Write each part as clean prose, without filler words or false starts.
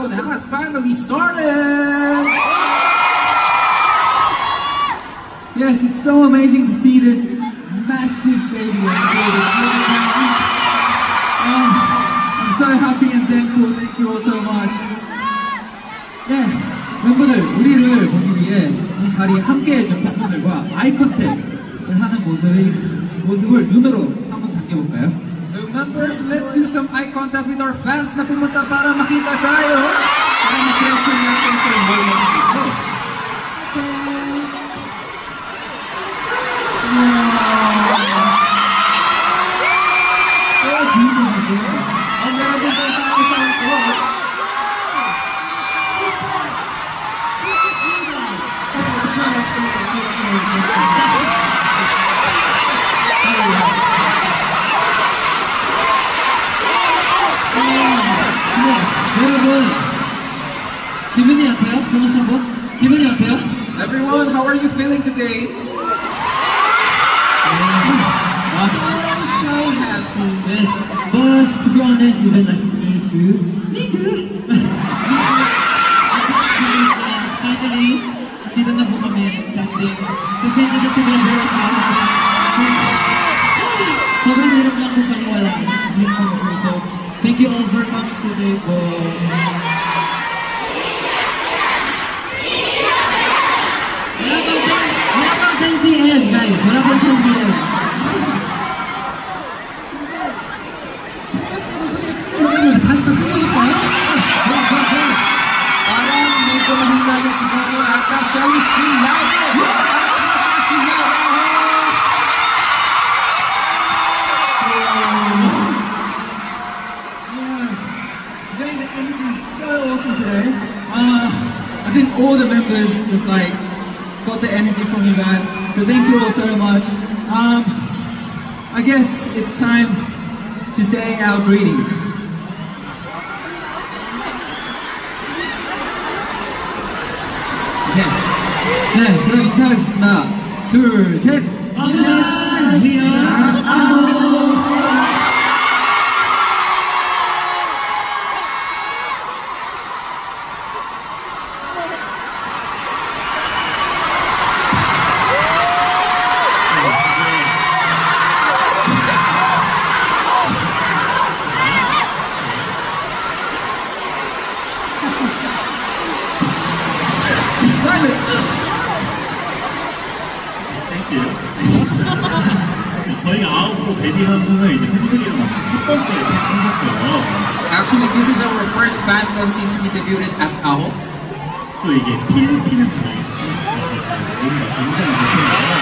Icon has finally started! Yes, it's so amazing to see this massive stadium. I'm so happy and thankful. Thank you all so much. 네, 멤버들, 우리를 보기 위해 이 자리에 함께해준 팬분들과 아이 컨택을 하는 모습을 눈으로 한번 당겨볼까요? So members, let's do some eye contact with our fans na pumunta para makita tayo. Para ma-treasure natin ito yung whole natin dito. Ang meron din tayo tao sa ito. 여러분, 기분이 어때요? 기분이 어때요? Everyone, how are you feeling today? So happy. Yes, but to be honest, even like me too. Finally, dito na po kami standing sa station na together as well. Sobrang hirap lang po paniwalaan. So, thank you all for coming today po. Wala pang 10 p.m. guys. Wala pang 10 p.m. 다시 더 크게 해볼까요? Parang medyo mahina yung siguro ata. Shall we scream louder? As much as you know. Today the energy is so awesome today. I think all the members just like got the energy from you guys. So thank you all so much. I guess it's time to say our greeting. Okay. 네, 그럼 인사하겠습니다. 둘, 셋. 저희 아홉으로 데뷔한 후에 이제 팬들이랑 만난 첫 번째 콘서트예요. Actually, this is our first FanCon since we debuted as AO. 또 이게 필리핀에서 나온 뭔가 굉장히 높은데요.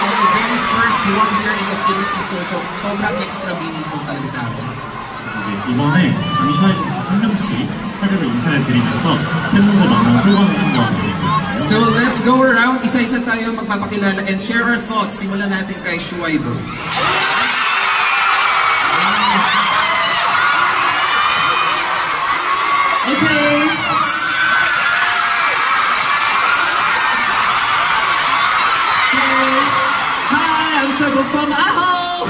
Our very first one here in the Philippines, so sobrang extra meaningful talaga sa akin. 이제 이번에 장시아에서 한 명씩 차례로 인사를 드리면서 팬분들 만난 소감을 한번 드립니다. So let's go around, isa-isa tayo magpapakilala and share our thoughts. Simulan natin kay Shuaibo. Okay. Hi, I'm Trevor from AO.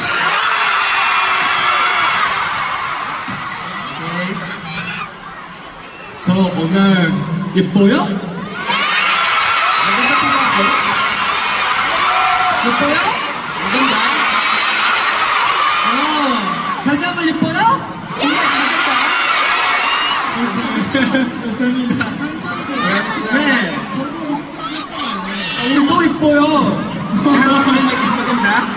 Okay. 저 오늘 예뻐요? 예뻐요? Maganda? 다시 한번 예뻐요? 감사합니다. 네. 우리 또 예뻐요. Maganda?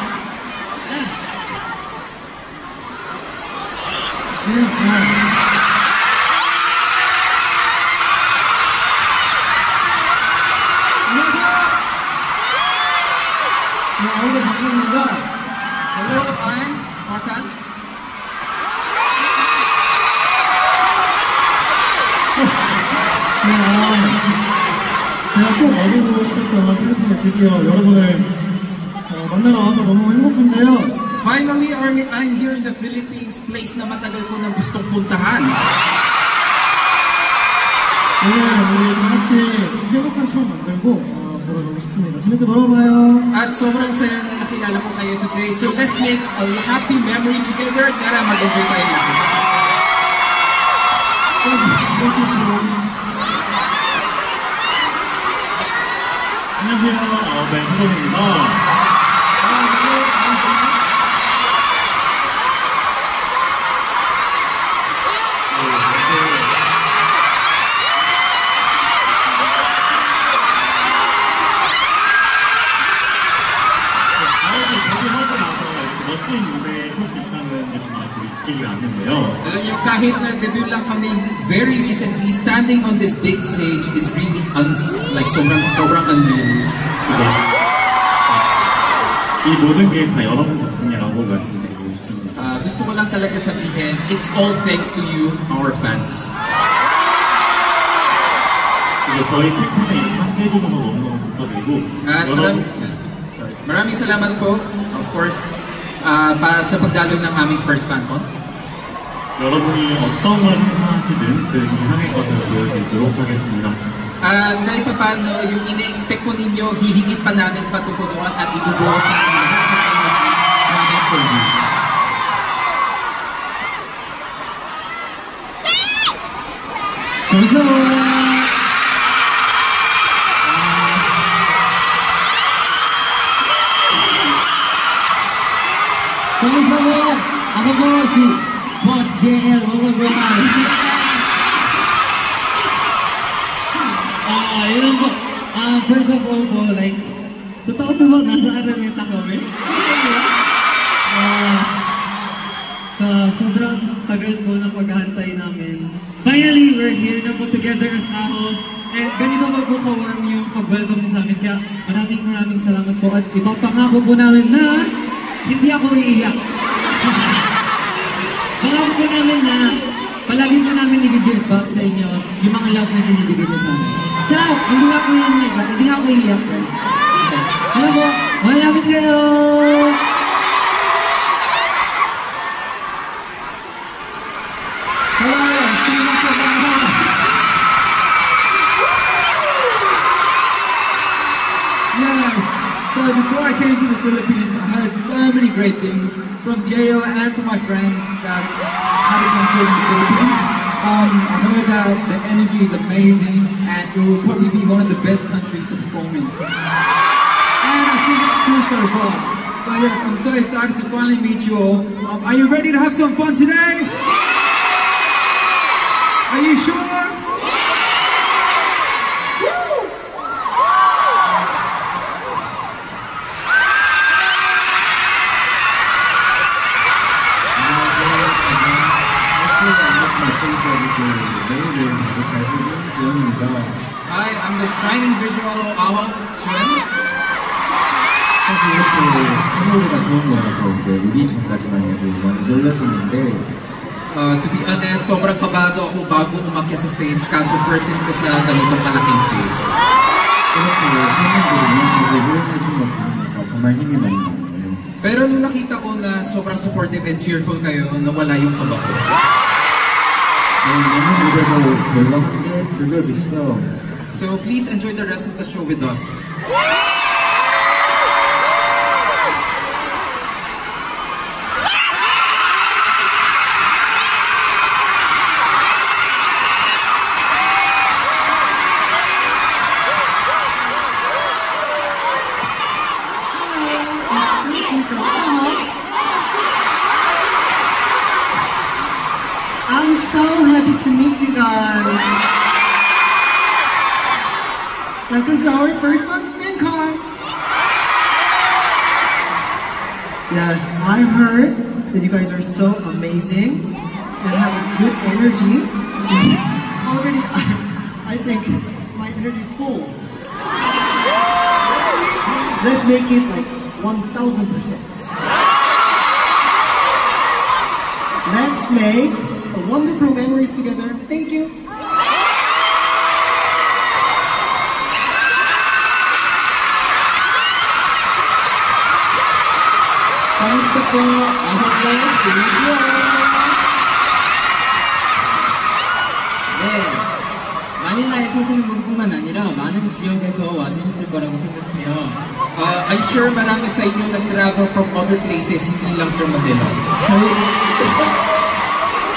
Hello, I'm Markan. 제가 꼭 와보고 싶었던 필리핀에 드디어 여러분을 만나러 와서 너무 행복한데요. Finally, I'm here in the Philippines, place na matagal ko nang gustong puntahan. 오늘 우리 다 같이 행복한 추억 만들고 놀아보고 싶습니다. 재밌게 놀아봐요. At sobrang saya na nakilala ko kayo today. So let's make a happy memory together. Tara, mag-enjoy tayo lahat. 안녕하세요. 네, 서정입니다. 멋진 무대에 설 수 있다는 게 정말 믿기지가 않는데요. Alam niyo, kahit na-debut lang kami very recently, standing on this big stage is really like sobrang unreal. 그죠? 이 모든 게 다 여러분 덕분이라고 말씀드리고 싶습니다. Gusto ko lang talaga sabihin, it's all thanks to you, our fans. 그래서 저희 팬콘에 함께 해주셔서 너무너무 감사드리고 maraming salamat po, of course, sa pagdaloy ng aming first FanCon. 여러분이 어떤 걸 생각하시든 그 이상의 것을 보여드리도록 하겠습니다. Kahit pa paano, yung ina-expect ko ninyo, hihigit pa namin patutunuan at ibubuhos namin lahat ng energy namin for you. 감사합니다. Kamusta mo? Ako po si Boss JL, Mamagwaman. Yun po. First of all po, like, totoo po ba nasa Araneta kami? Sa sobrang tagal po ng paghahantay namin. Finally, we're here na po together as AHOF. And ganito pa po ka-warm yung pag-welcome niyo sa amin. Kaya maraming salamat po. At ipapangako po namin na hindi ako iiyak. Pangako po namin na palagi po namin i-give back sa inyo yung mga love na binibigay niyo sa amin. So, hindi ako iiyak. Hindi ako iiyak. Alam po, malapit kayo! So before I came to the Philippines, I heard so many great things from JO and from my friends that had a concert in the Philippines. I heard that the energy is amazing and it will probably be one of the best countries to perform in. And I think it's true so far. So yes, I'm so excited to finally meet you all. Are you ready to have some fun today? Are you sure? Hi, I'm the shining visual AHOF, Chuen. 사실 이렇게 팬모드가 좋은 거라서 이제 우리 전까지만 해도 많이 놀랐었는데 To be honest, sobrang kabado ako bago umakyat sa stage, kaso first time ko sa ganitong kalaking stage. 이렇게 팬분들이 이렇게 노래를 춤을 부르니까 정말 힘이 많이 나요. Pero nung nakita ko na sobrang supportive and cheerful kayo, nawala yung kaba ko. 저희 남은 무대도 저희와 함께 즐겨주시죠. So please enjoy the rest of the show with us. I'm so happy to meet you guys. Welcome to our first FanCon. Yes, I heard that you guys are so amazing and have good energy. Already, I think my energy is full. Let's make it like 1000%. Let's make wonderful memories together. Thank you. Kamusta po? Ahok lang, Felicio! 네, 마닐라에 사시는 분뿐만 아니라 많은 지역에서 와주셨을 거라고 생각해요. I'm sure marami sa inyo nag-travel from other places, hindi lang from Manila.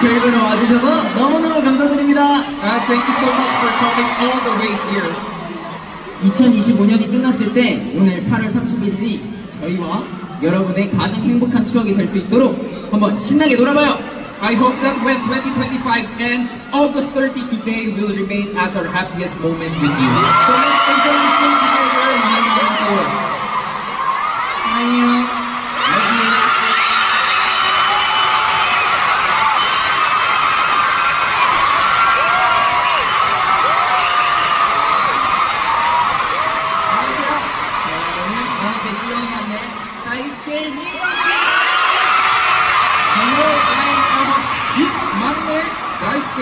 저희 보러 와주셔서 너무너무 감사드립니다. Thank you so much for coming all the way here. 2025년이 끝났을 때 오늘 8월 31일이 저희와 여러분의 가장 행복한 추억이 될 수 있도록 한번 신나게 놀아봐요. I hope that when 2025 ends, August 30 today will remain as our happiest moment with you. So let's enjoy this day together. Mahal namin kayo. 안녕. Love you. Hello, I'm Amok's cute 막내 다이스케.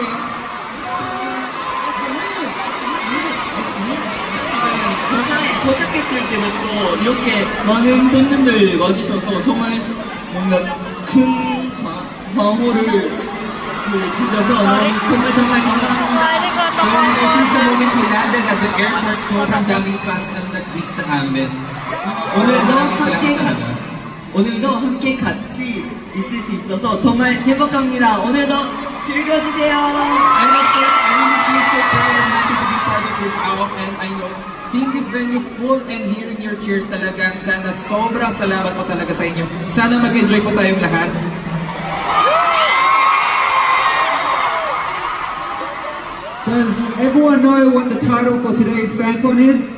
고나에 도착했을 때부터 이렇게 많은 팬분들 와주셔서 정말 뭔가 큰 과호를 주셔서 정말 감사합니다. So, since the moment we landed at the airport, sobrang daming fans na nag-greet sa amin. 오늘도 함께 같이 있을 수 있어서 정말 행복합니다. 오늘도 즐겨주세요. And of course, I really feel so proud and happy to be part of this out. And I know, seeing this venue full and hearing your cheers talagang sana sobrang salamat po talaga sa inyo. Sana mag-enjoy po tayong lahat. Does everyone know what the title for today's FanCon is?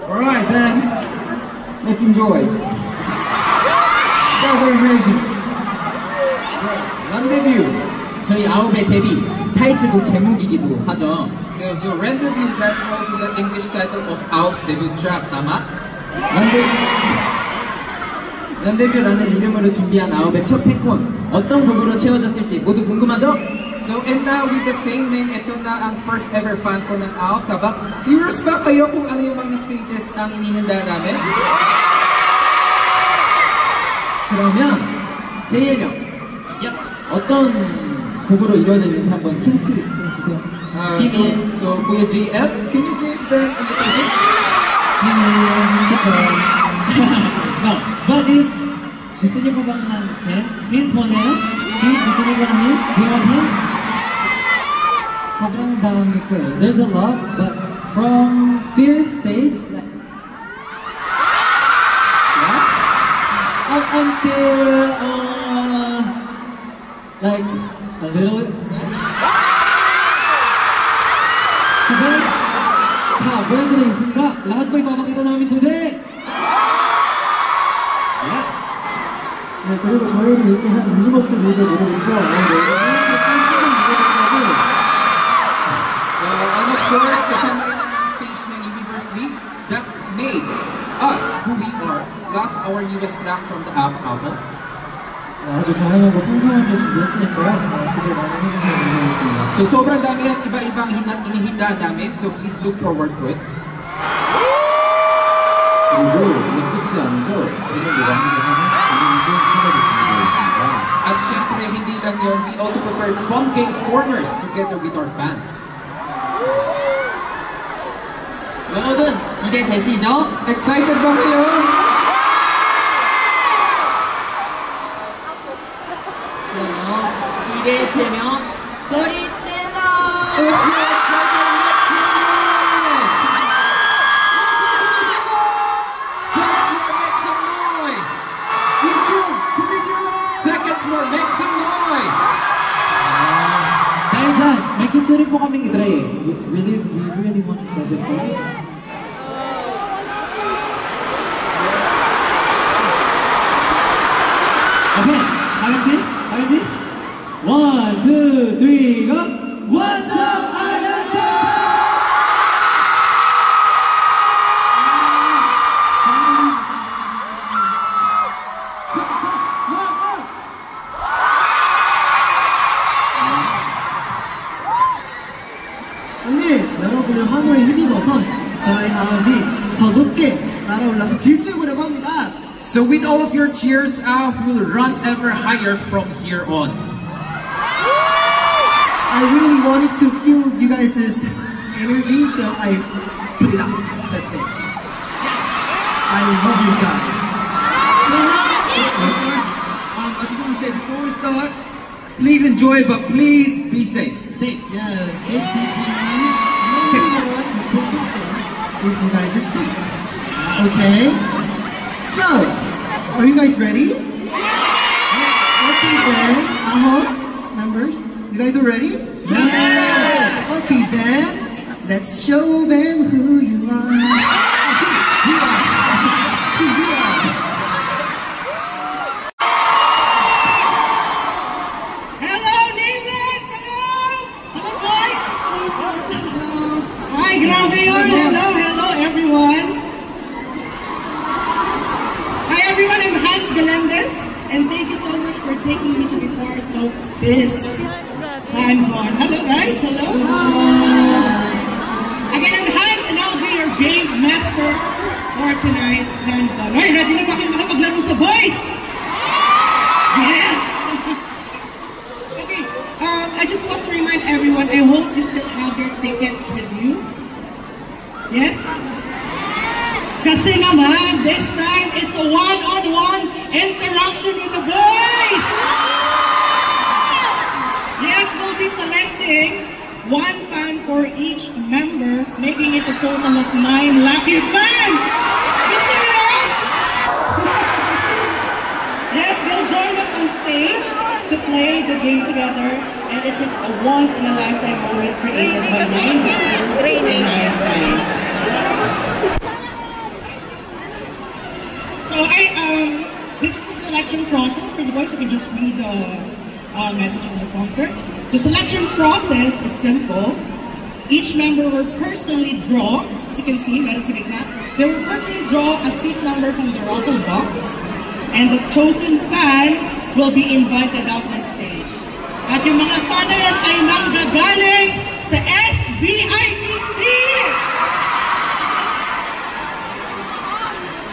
Alright then, let's enjoy. That was amazing. 런데뷰, 저희 아홉의 데뷔 타이틀곡 제목이기도 하죠. So Rendezvous, that's also the English title of Owl's debut track, tama? 런데뷰라는 이름으로 준비한 아홉의 첫 팬콘 어떤 곡으로 채워졌을지 모두 궁금하죠? So, and now with the same name, ito na ang first ever fan ko ng AOF, diba? Curious ba kayo kung ano yung mga stages ang inihanda namin? 그러면 제이엘 형, 어떤 곡으로 이루어져 있는지 한번 힌트 좀 주세요. So Kuya JL, can you give them a little bit? No, but if gusto niyo po bang ng hint mo na yun? Gusto niyo bang hint? Do you want hint? Sobrang dami ko eh. There's a lot, but from first stage, up until like a little bit. Today, branded 있습니다. lahat po ipapakita namin today. 네, 그리고 저희는 이제 한 유니버스 리그 무대부터 And of course, kasama rin ang stage ng Universe League that made us who we are, plus our newest track from the AOF album. 아주 다양하고 풍성하게 준비했으니까요. 기대 많이 해주시면 감사하겠습니다. So sobrang dami at iba-ibang inihanda namin, so please look forward to it. 그리고 이게 끝이 아니죠. 오늘 여러분들 하는 재미있는 코너도 준비되어 있습니다. At syempre, hindi lang yun, we also prepared fun games corners together with our fans. 여러분 기대되시죠? Excited ba kayo? 기대되면 소리 질러! If you're excited, make some noise! First floor, make some noise! Second floor, make some noise! Dahil dyan, may gusto rin po kaming i-try eh. We really want to try this one. Okay, 다같이? 1, 2, 3, go! What's up, Atlanta? 오늘 여러분을 환호에 힘입어서 저희 아홉이 더 높게 날아올라서 질주해보려고 합니다. So with all of your cheers, AOF will run ever higher from here on. I really wanted to feel you guys' energy, so I put it out that day. Yes, I love you guys. start. Please enjoy, but please be safe. Safe. Yes, safety please. Number one, is you guys is safe. Okay? So, are you guys ready? Okay then, members, you guys are ready? Yeah. Okay then, let's show them who you are. Who you are. Who you are. Hello, neighbors! Hello! Hello, boys! Hi, grabe yun! Hello, everyone! Hi, everyone! I'm Hans Galendez, and thank you so much for taking me to be part of this FanCon. Hello, guys! Hello! Again, I'm Hans, and I'll be your game master for tonight's FanCon. Alright, ready na ba kayo makapaglaro sa boys? Yes! I just want to remind everyone, I hope you still have your tickets with you. Yes? Kasi naman, this time, it's a one-on-one interaction with the boys! Yes, we'll be selecting one fan for each member, making it a total of 9 lucky fans! Gusto niyo yun? Yes, they'll join us on stage to play the game together, and it is a once-in-a-lifetime moment created by 9 members and 9 fans. So this is the selection process for the boys. You can just read the message on the prompter. The selection process is simple. Each member will personally draw, as you can see, they will personally draw a seat number from the raffle box, and the chosen fan will be invited out on stage. At yung mga fan na yan ay nanggagaling sa SVIPC!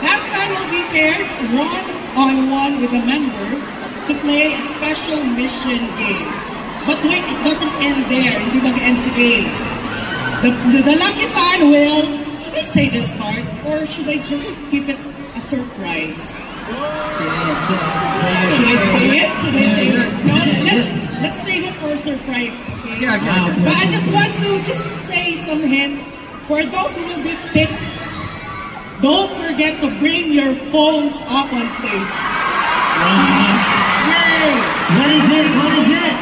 That fan will be paired one-on-one with a member to play a special mission game. But wait, it doesn't end there. Hindi mag-end sa game. The lucky fan will, should I say this part, or should I just keep it a surprise? Should I say it? No, let's save it for a surprise. Okay? But I just want to say some hint. For those who will be picked, don't forget to bring your phones up on stage. Yay! What is it?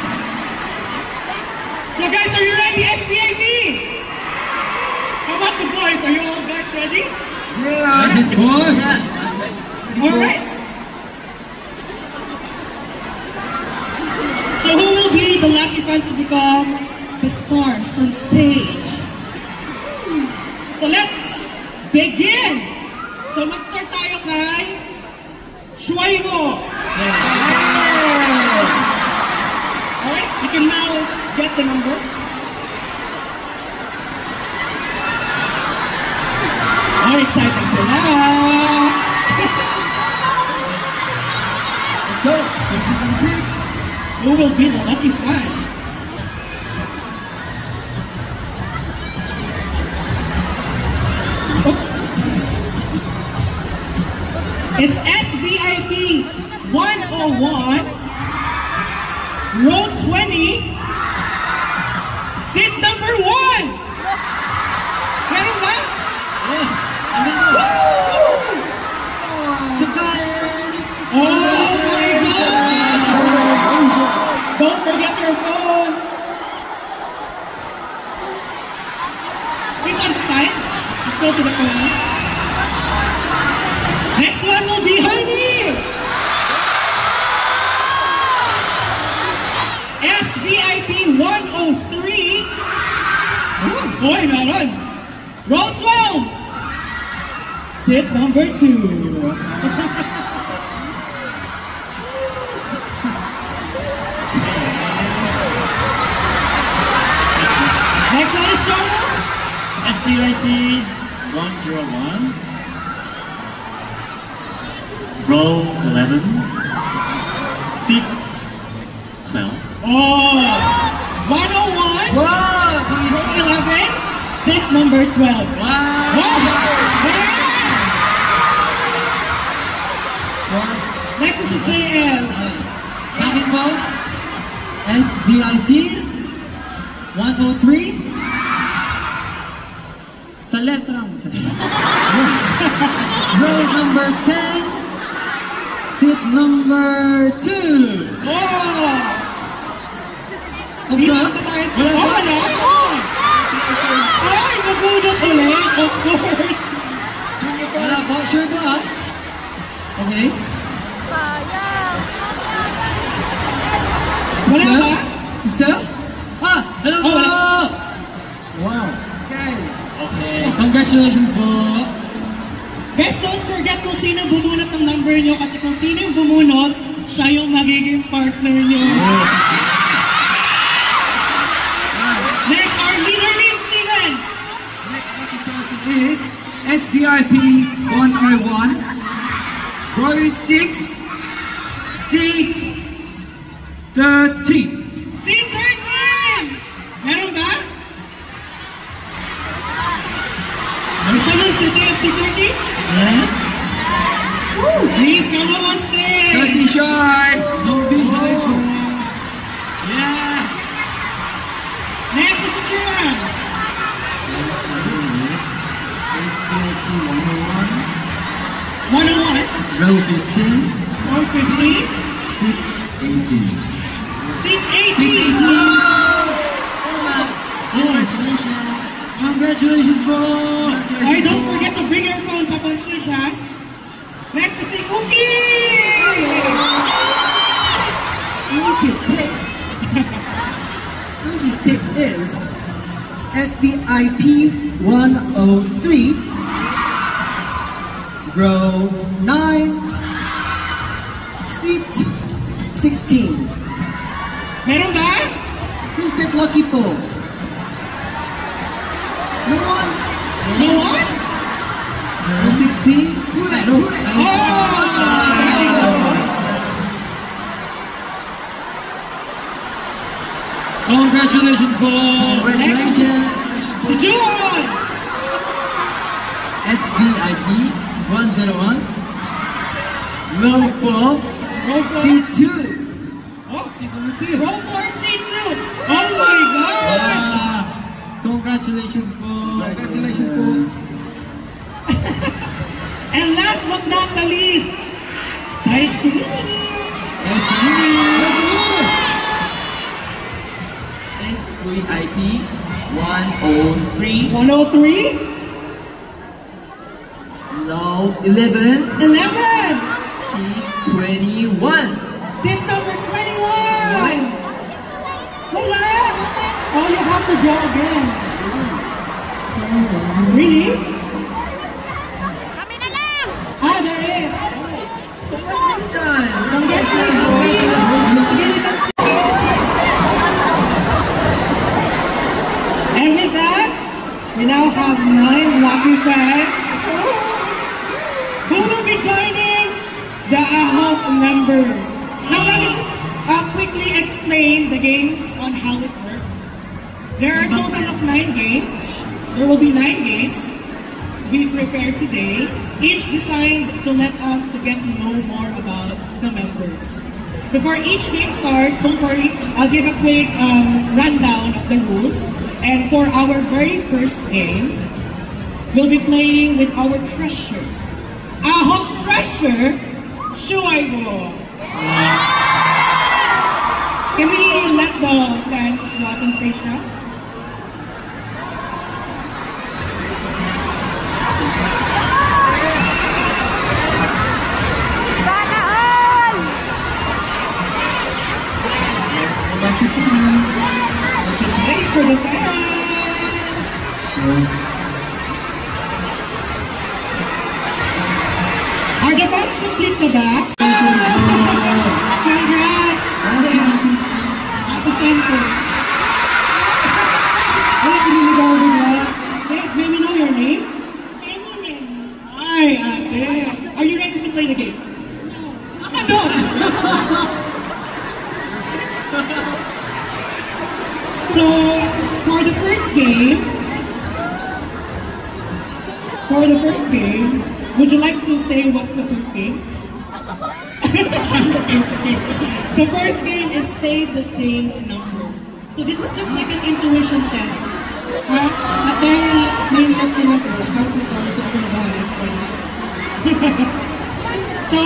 So guys, are you ready, SVIP? How about the boys? Are you all guys ready? Yeah. Of course. Alright. So who will be the lucky fans to become the stars on stage? So let's begin! So mag-start tayo kay Shuaymo. Alright, you can now get the number. Oh, excited sila! Let's go! Who will be the lucky fan? Oops. It's SVIP 101, row 20, seat number 1! Meron ba? Oh my God! Don't forget your phone! Please on the side. Just go to the corner. Next one will be Honey! SVIP 103. Boy, meron! Row 12! Sit number 2. Next one is Jono. SVIP 101, row 11, seat 12. Oh! 101. Wow! Row 11. Seat number 12. Wow! Yes! Next is the JL. Second vote. SVIP 103. Sa letra mo. Row number 10. Seat number 2. Oh! What's up? Wala? Ay, nabunot ulit, of course. Wala po, sure po ah. Okay. Wala ba? Isa? Ah, hello po! Wow. Okay, congratulations po. Guys, don't forget kung sino bumunot ng number nyo kasi kung sino yung bumunot, siya yung magiging partner nyo. Next, our leader needs Steven. Next lucky person is SVIP 101, row 6, seat 13. Seat 13! Meron ba? Isa nun, seat 13? Woo! Please, come on stage! Don't be shy! Don't be shy po. Yeah! Next is the Kieran. SVIP 101, 101, row 15, 450, seat 18. seat 18! Congratulations! Congratulations po! Alright, don't forget to bring your phones up on stage, ha? Next is the Uki! Unki's pick. Unki's pick is SVIP 103, row 9, seat 16. Meron ba? Who's that lucky po? No one? No one? Row 16? Who that? Who that? Oh! Very good. Congratulations po! Congratulations. Si Juan! SVIP 101, row 4, Row 4. seat 2. Oh, seat number 2. Row 4, seat 2. Oh my God! Congratulations po! Congratulations po! And last but not the least, nice to meet you. SVIP 103, 103, row 11, 11, seat 21. seat number 21. Wala. Oh, you have to draw again. Really? Kami na lang! Ah, there is. Congratulations! Congratulations, please. Give it up. And with that, we now have 9 lucky fans who will be joining the AHOP members. Now let me just quickly explain the games on how it works. There are a total of 9 games. There will be 9 games we prepared today, each designed to let us to get to know more about the members. Before each game starts, don't worry, I'll give a quick rundown of the rules. And for our very first game, we'll be playing with our treasure. AHOP's treasure, Shuaibo. Can we let the fans go up on stage now? Sana all! So just wait for the fans. Are the fans complete na ba? Congrats! At the center. Wala ka niligaw bigla. May we know your name? Ay, ate. Are you ready to play the game? No. So, for the first game, would you like to say what's the first game? The first game is say the same number. So this is just like an intuition test. At dahil main test din ako, count na to, ako na bahala sa kanya. So,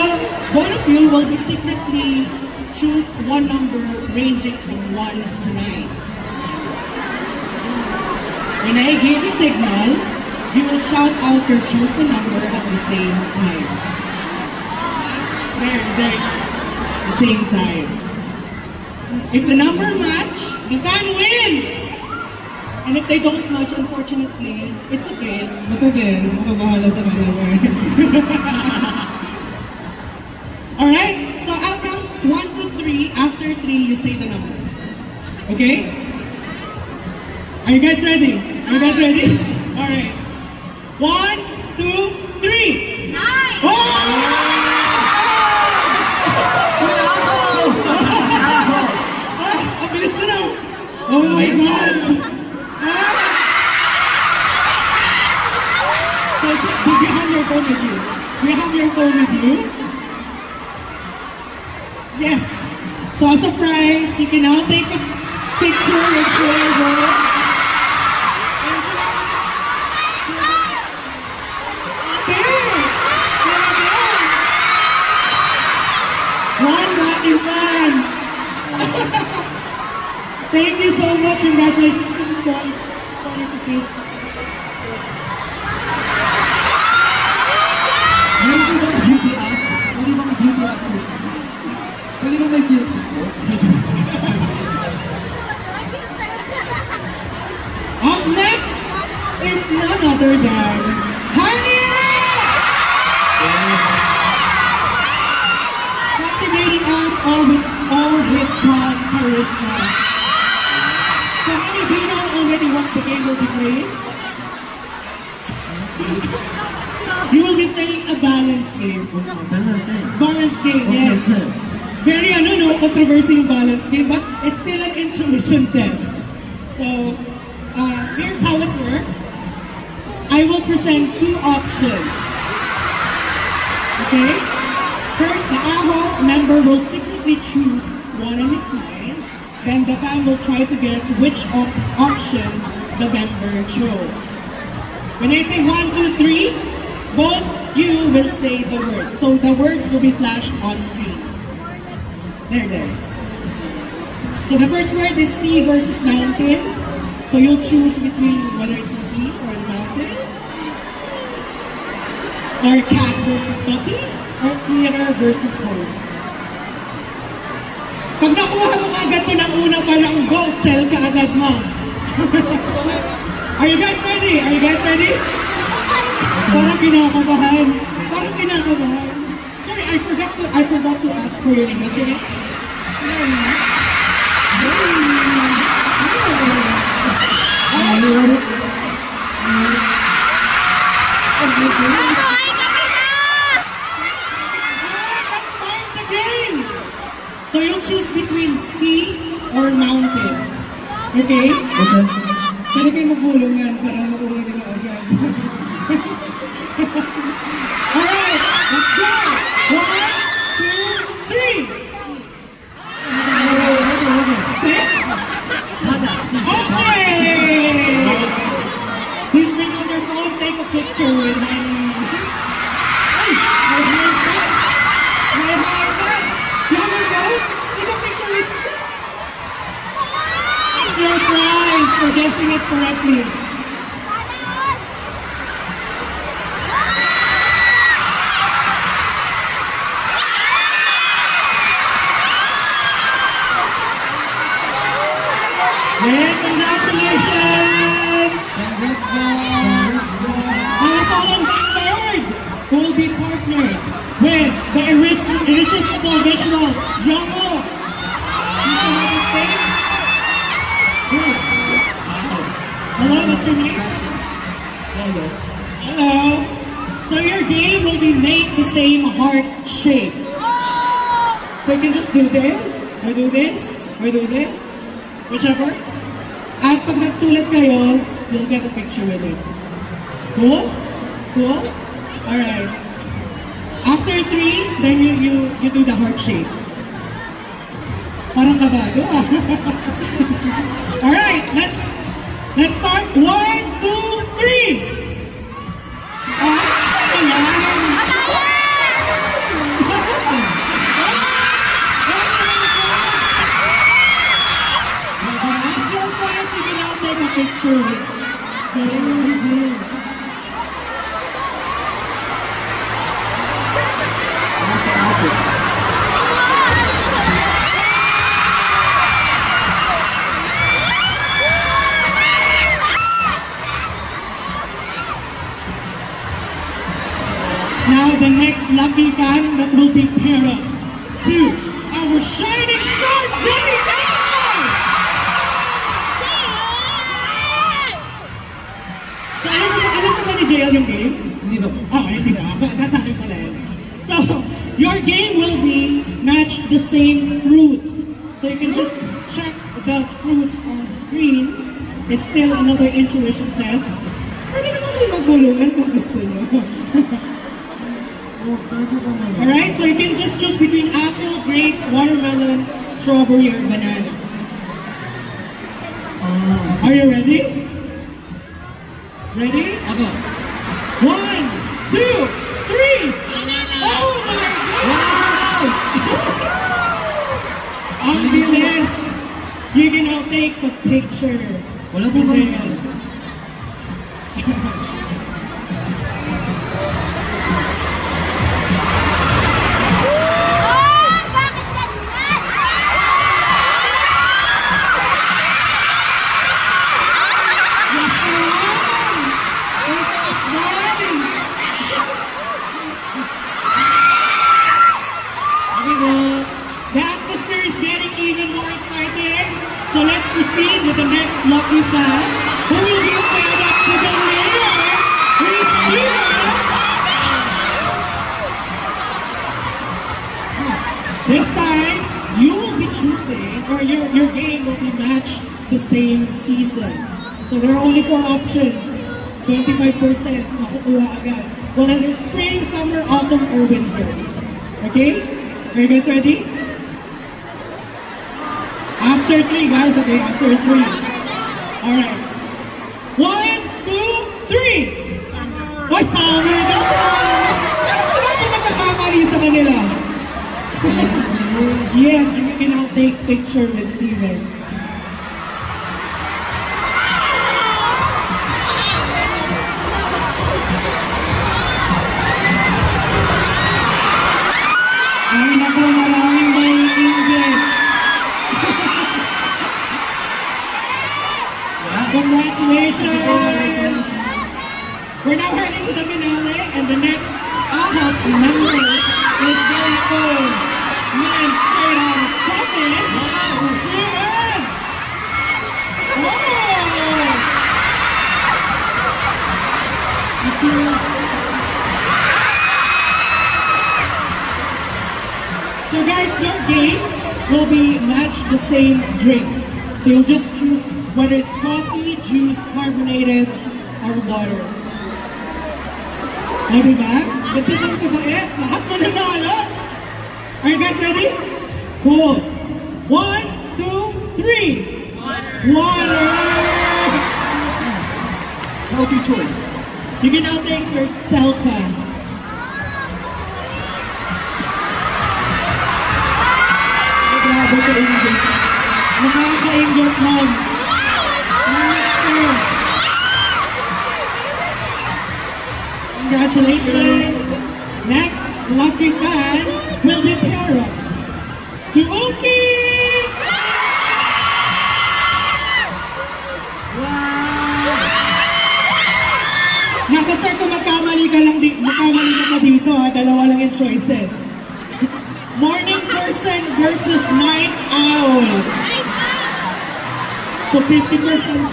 both of you will be secretly choose one number ranging from 1 to 9. When I give a signal, you will shout out your chosen number at the same time. There, the same time. If the number match, the fan wins! And if they don't match, unfortunately, it's okay. But again, makabahala sa kanila. Alright, so I'll count 1 to 3. After 3, you say the number. Okay? Are you guys ready? Are you guys ready? Alright. 1, 2, 3! 9! Oh! Ang bilis na na! Oh my God! So, do you have your phone with you? Do you have your phone with you? Yes. So, a surprise, you can now take a picture with Trevor. One lucky man. Thank you so much. Congratulations. This is fun. It's funny to see. Up next is none other than Hania! Captivating us all with all his calm charisma. So Hania, do you know already what the game will be playing? You will be playing a balance game. Balance game, yes. Very controversy yung balance game, but it's still an intuition test. So, here's how it works. I will present 2 options. Okay? First, the AHOF member will secretly choose one in his mind. Then the fan will try to guess which option the member chose. When I say 1, 2, 3, both you will say the word. So the words will be flashed on screen. There. So the first word is sea versus mountain. So you'll choose between whether it's a sea or a mountain. Or cat versus puppy. Or mirror versus home. Pag nakuha mo agad ito ng una pa lang, go, sell ka agad mo. Are you guys ready? Are you guys ready? Parang kinakabahan. Sorry, I forgot to ask for your name. What's your name? Let's start the game. So you'll choose between sea or mountain. Okay? Okay. Pwede kayo magbulong yan para makuha nila agad. Alright, let's go! 1, 2, 3! Okay! Please bring out your phone, take a picture with Hania. Hey, my haircut! My haircut! You have your phone? Take a picture with me. Surprise for guessing it correctly. And congratulations! Our following third who will be partnered with the irresistible visual Jumbo. You can have a stage. Hello, what's your name? Hello. So your game will be make the same heart shape. So you can just do this, or do this, or do this, whichever. At pag nagtulad kayo, you'll get a picture with it. Cool? Cool? Alright. After 3, then you do the heart shape. Parang kabado ah. Alright, let's start. 1, 2, 3! Picture with now the next lucky fan that will be paired up to our shining star, Johnny Depp! So, alam mo ba ni JL yung game? Hindi ba po? Hindi ba? Nasa akin pala yun. So, your game will be match the same fruit. So you can just check about fruits on the screen. It's still another intuition test. Pwede naman kayo magbulungan kung gusto nyo. Alright, so you can just choose between apple, grape, watermelon, strawberry, or banana. Are you ready? Ready? Ako. 1, 2, 3! Oh my God! Ang bilis! You can now take a picture. Wala po ba? The atmosphere is getting even more exciting. So let's proceed with the next lucky fan, who will be paired up to the winner, who is Steven. This time, you will be choosing, or your game will be matched the same season. So there are only 4 options. 25% makukuha agad. Whether spring, summer, autumn, or winter. Okay? Are you guys ready? After 3, guys, okay? After 3. Alright. 1, 2, 3! Why summer? Ano ba natin nagkakamali sa kanila? Yes, and you can now take picture with Steven. Ay, naku, maraming maiinggit. Congratulations! We're now heading to the finale, and the next AHAP member is going to man straight out of Puppet, Jian! So guys, your game will be match the same drink. So you'll just choose whether it's coffee, juice, carbonated, or water. O diba? Ganda ng kabait. Lahat mananalo. Are you guys ready? Cool. 1, 2, 3. Water! Healthy choice. You can now take your selfie. Grabe ka-inggit. Nakaka-inggit, mom. Congratulations! Next lucky fan will be paired up to Oki! Naku sir, kung magkamali ka pa dito ha, dalawa lang yung choices. Morning person versus night owl. So 50%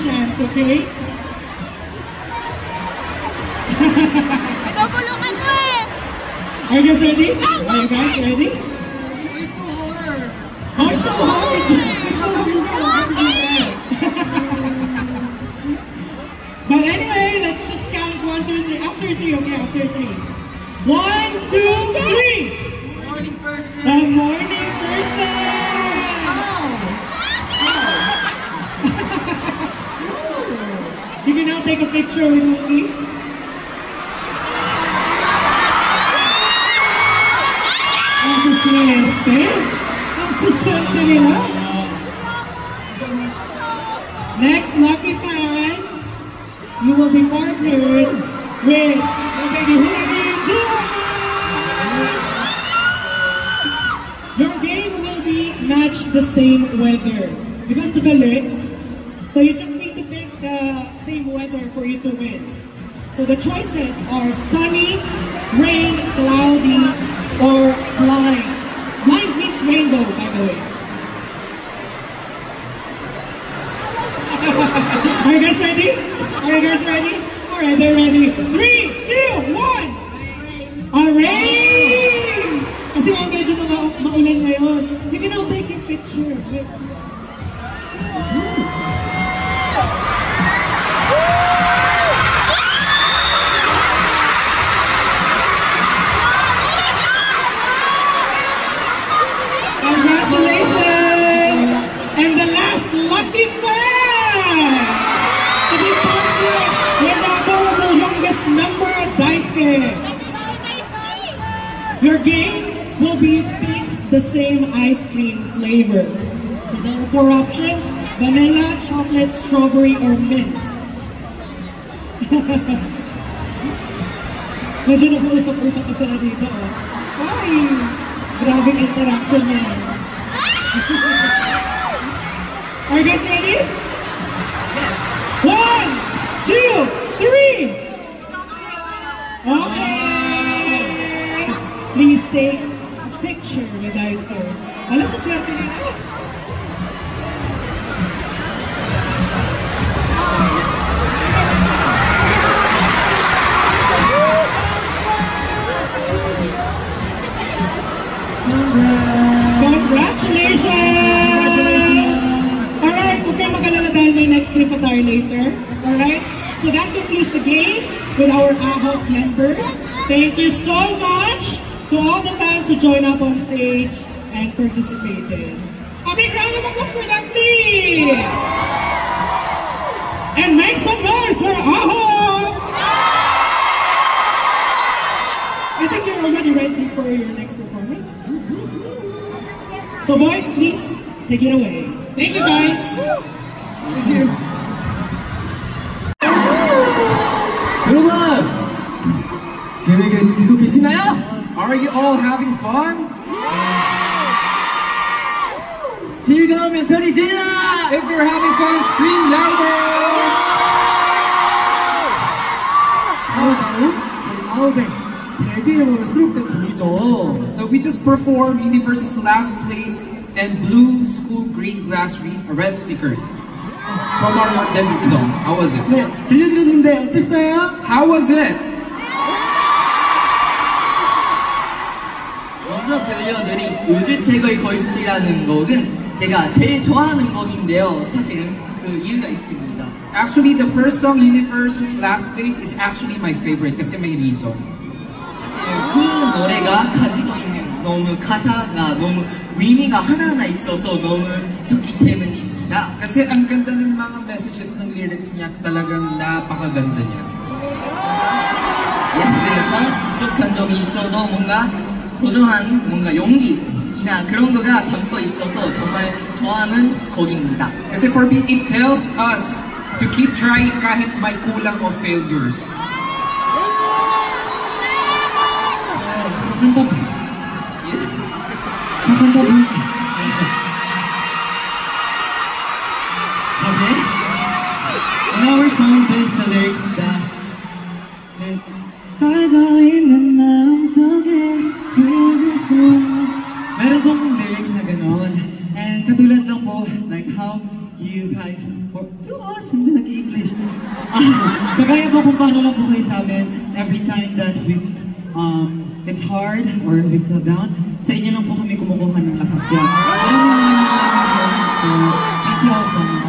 chance, okay? Nabulukan mo eh! Are you guys ready? Are you guys ready? It's so hard. Oh, it's so hard! It's so hard! But anyway, let's just count 1, 2, 3. After 3, okay? After 3. 1, 2, 3! Morning person. The morning person. You can now take a picture with Mookie. Ang suswerte. Ang suswerte nila. Next lucky time, you will be partnered with the baby Juan. Your game will be match the same weather. Diba ito galit? So you just need to pick the same weather for you to win. So the choices are sunny, rain, cloudy, or blind. Blind means rainbow, by the way. Are you guys ready? Are you guys ready? Alright, they're ready. 3, 2, 1! Rain! Kasi ang medyo maulan ngayon. You can now take your picture with... Congratulations! And the last lucky fan! To be partnered with the adorable youngest member, Daisuke. Your game will be pick the same ice cream flavor. So there are 4 options: vanilla, chocolate, strawberry, or mint. Medyo nag-uusap-usap pa sila dito, oh. Ay! Grabing interaction yan. Are you guys ready? Yes. 1, 2, 3! Okay! Please take a picture with Daisuke. Alam sa swerte nila. Congratulations! Alright, huwag kayo mag-alala dahil may next trip pa tayo later. Alright? So that concludes the games with our AHOP members. Thank you so much to all the fans who joined up on stage and participated. A big round of applause for them, please! And make some noise for AHOP! I think you're already ready for your next performance. So boys, please take it away. Thank you guys. Thank you. 여러분, 재밌게 즐기고 계시나요? Are you all having fun? 즐거우면 소리 질러! If you're having fun, scream louder! 바로 저희 아홉의 데뷔앨범에 수록된 곡이죠. So we just performed Universe's Last Place and Blue School Green Glass Red Speakers from our debut song. How was it? 네, 들려드렸는데 어땠어요? How was it? 먼저 들려드린 우주책의 걸치라는 곡은 제가 제일 좋아하는 곡인데요. 사실은 그 이유가 있습니다. Actually, the first song, Universe's Last Place, is actually my favorite kasi may reason. 사실 그 노래가 가지고 있는 너무 가사가 너무 의미가 하나하나 있어서 너무 좋기 때문입니다. Kasi ang ganda ng mga messages ng lyrics niya, talagang napakaganda niya. 예를 들어서 부족한 점이 있어도 뭔가 도전한 뭔가 용기나 그런 거가 담고 있어서 정말 좋아하는 곡입니다. Kasi for me, it tells us to keep trying kahit may kulang o failures. Okay. In our song, there's the lyrics that Tago 있는 마음속에 그려졌어. Meron pong lyrics na ganon. And katulad lang po, like how you guys, to us, hindi nag-English. Kagaya po kung paano lang po kayo sa amin, every time that it's hard or we feel down, sa inyo lang po kami kumukuha ng lakas. Kaya, thank you all so much.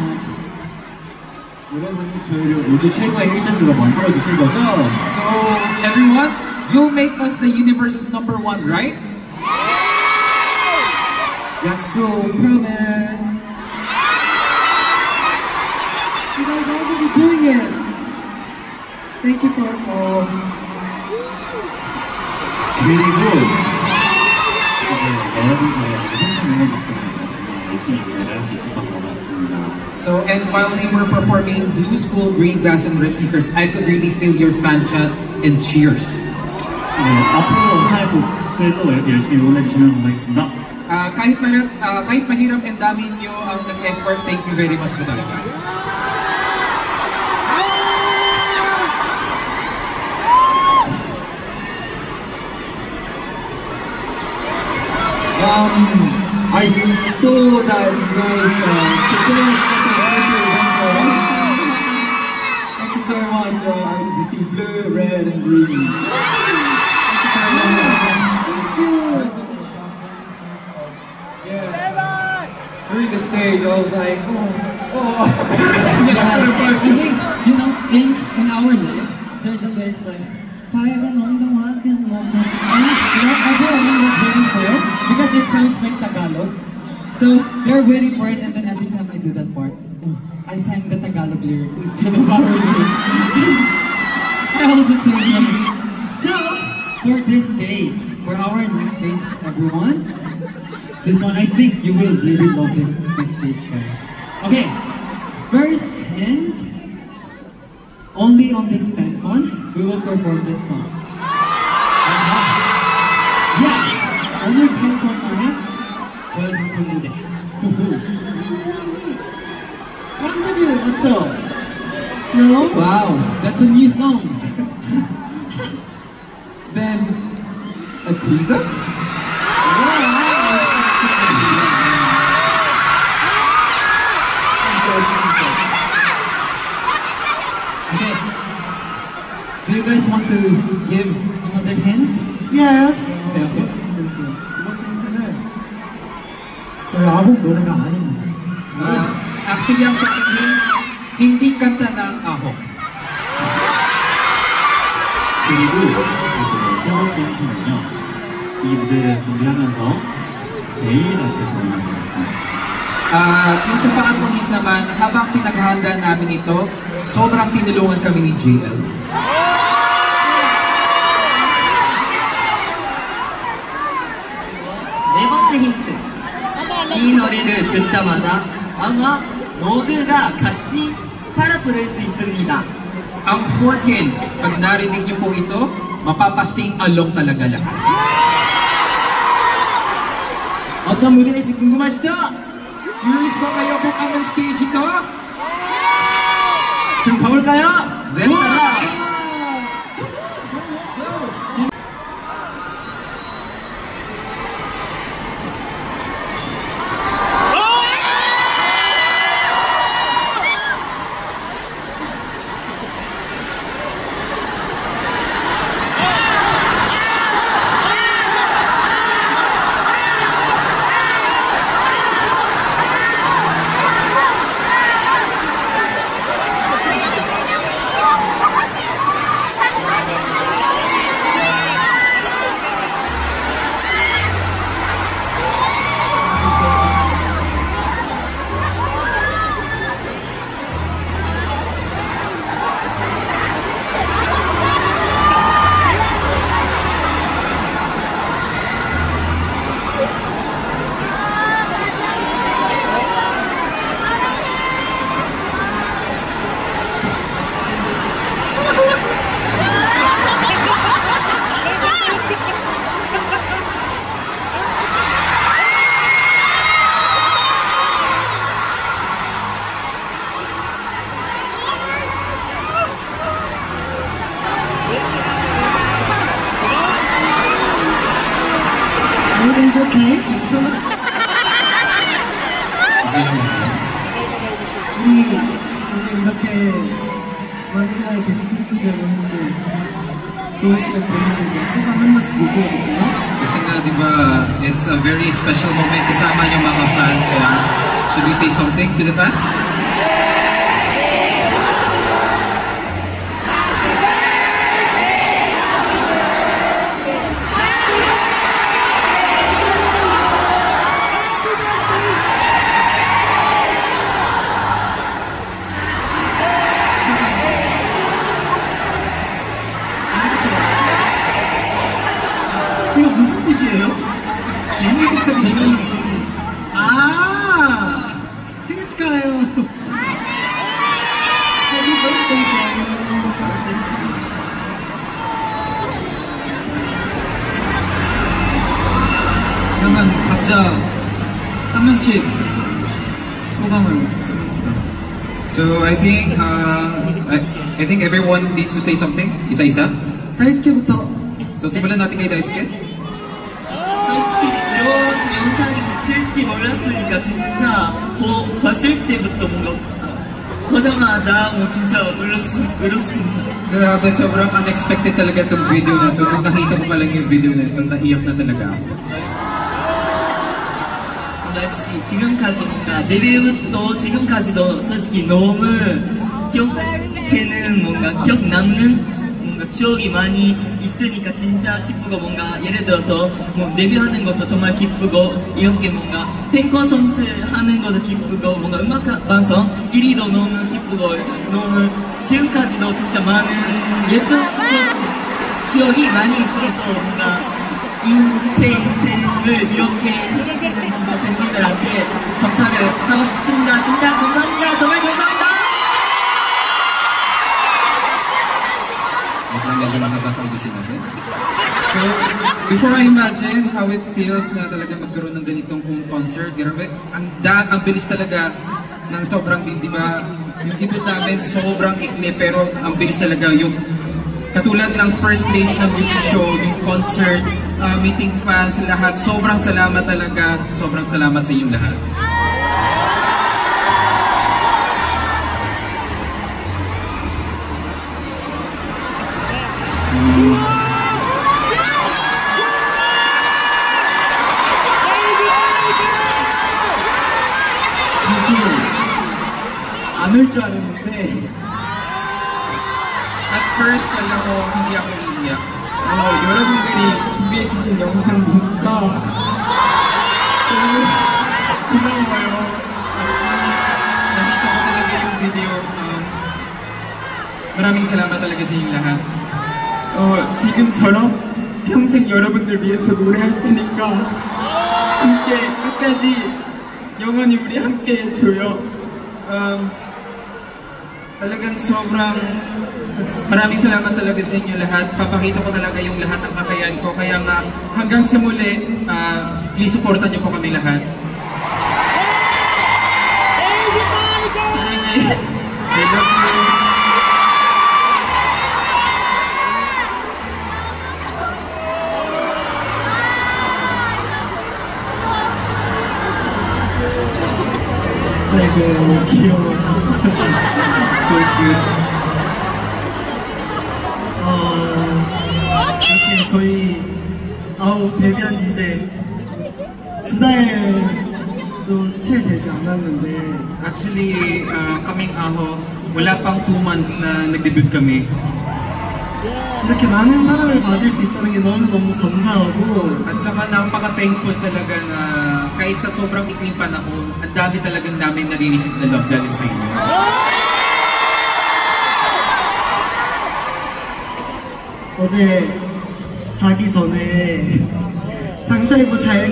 여러분이 저희를 우주 최고의 1등으로 만들어주신 거죠? So everyone, you'll make us the universe's #1, right? 약속, promise. You guys are already doing it. Thank you for all. 그리고 여러분들의 항상 응원 덕분에 정말 열심히 무대를 할 수 있었던 것 같습니다. So, and while they were performing Blue School, Green Grass, and Red Sneakers, I could really feel your fan chant and cheers. 네, 앞으로 할 곡들도 이렇게 열심히 응원해 주시면 감사하겠습니다. Kahit mahirap and dami nyo ang nag-effort, thank you very much po talaga. I saw that you guys prepared something special event for us. Thank you so much. We see blue, red, and green. Thank you. Yeah. During the stage, I was like, oh. I think, you know, in our lyrics, there's a lyrics like, fire on the one and one. And you know, everyone was waiting for it because it sounds like Tagalog. So they're waiting for it, and then every time I do that part, I sang the Tagalog lyrics instead of our lyrics. I also change them. So for this stage, for our next stage, everyone, this one I think you will really love this next stage, guys. Okay, first hint. Only on this FanCon, we will perform this song. Yeah! 오늘 FanCon만에 보여드릴 무대. 원데뷔 맞죠? No? Wow, that's a new song. Then, a teaser? Okay. Do you guys want to give another hint? Yes. Okay. 두 번째 힌트는 저희 아홉 노래가 아닙니다. Actually, ang sa akin, hindi kanta ng Ahok. 그리고 세 번째 힌트는요, 이 무대를 준비하면서 제이한테 보내는 거였습니다. Yung sa pangatlong hint naman, habang pinaghahanda namin ito, sobrang tinulungan kami ni JL. 네 번째 힌트. 이 노래를 듣자마자 아마 모두가 같이 따라 부를 수 있습니다. Ang fourth hint, pag narinig niyo po ito, mapapasing along talaga lahat. 어떤 무대일지 궁금하시죠? Curious ba kayo kung anong stage ito? 그럼 가볼까요? Then tara! Everything's okay? 괜찮아? 우리 오늘 이렇게 마니라에 계속 팬투게를 했는데 좋은 시간 보내는데 소감 한 번씩 얘기해 볼까요? Kasi nga, di ba, it's a very special moment kasama yung mga fans. Kaya, should we say something to the fans? 뜻이에요? Ibig sabihin, 아, 생일 축하해요. Happy birthday, Jay. 그러면 각자 한 명씩 소감을. so I think I think everyone needs to say something. Isa-isa. 다이스케부터. So simulan natin kay Daisuke. 솔직히 이런 영상이 있을지 몰랐으니까 진짜 봤을 때부터 뭔가 보자마자 진짜 울었습니다. Grabe, sobrang unexpected talaga itong video na ito. Nung nakita ko pa lang yung video na ito, naiyak na talaga ako. 지금까지 뭔가 데뷔부터 지금까지도 솔직히 너무 기억되는 뭔가 기억 남는 뭔가 추억이 많이 있으니까 진짜 기쁘고 뭔가 예를 들어서 뭐 데뷔하는 것도 정말 기쁘고 이렇게 뭔가 팬 콘서트 하는 것도 기쁘고 뭔가 음악 방송 1위도 너무 기쁘고 너무 지금까지도 진짜 많은 예쁜 추억이 많이 있어서 뭔가 제 인생을 이렇게 해주시는 진짜 팬분들한테 감사를 하고 싶습니다. 진짜 감사합니다. 정말 감사합니다. So, before I imagine how it feels na talaga magkaroon ng ganitong concert, grabe, ang bilis talaga ng sobrang di ba? Yung debut namin sobrang ikli pero ang bilis talaga yung katulad ng first place na music show, yung concert, meeting fans, lahat. Sobrang salamat talaga. Sobrang salamat sa inyong lahat. 사실 안 올 줄 알았는데 At first, alam ko, hindi ako iiyak. 여러분들이 준비해주신 영상 보니까 너무 고마워요. Nakita ko talaga yung video. Maraming salamat talaga sa inyong lahat. 지금처럼 평생 여러분들 위해서 노래할 테니까 함께 끝까지 영원히 우리 함께 해줘요. Talagang sobrang maraming salamat talaga sa inyo lahat. Papakita ko talaga yung lahat ng kakayahan ko. Kaya nga hanggang sa muli, please supportan niyo po kami lahat. I love you. 아이고, 귀여워. So cute. 이렇게 저희 데뷔한 지 이제 2달도 채 되지 않았는데 Actually, kaming aho, wala pang 2 months na nag-debut kami. 이렇게 많은 사랑을 받을 수 있다는 게 너무너무 감사하고 At saka napaka-thankful talaga na kahit sa sobrang ikling panahon, ang dami talagang namin nare-receive na love galing sa inyo. 어제 자기 전에 장샤이브 잘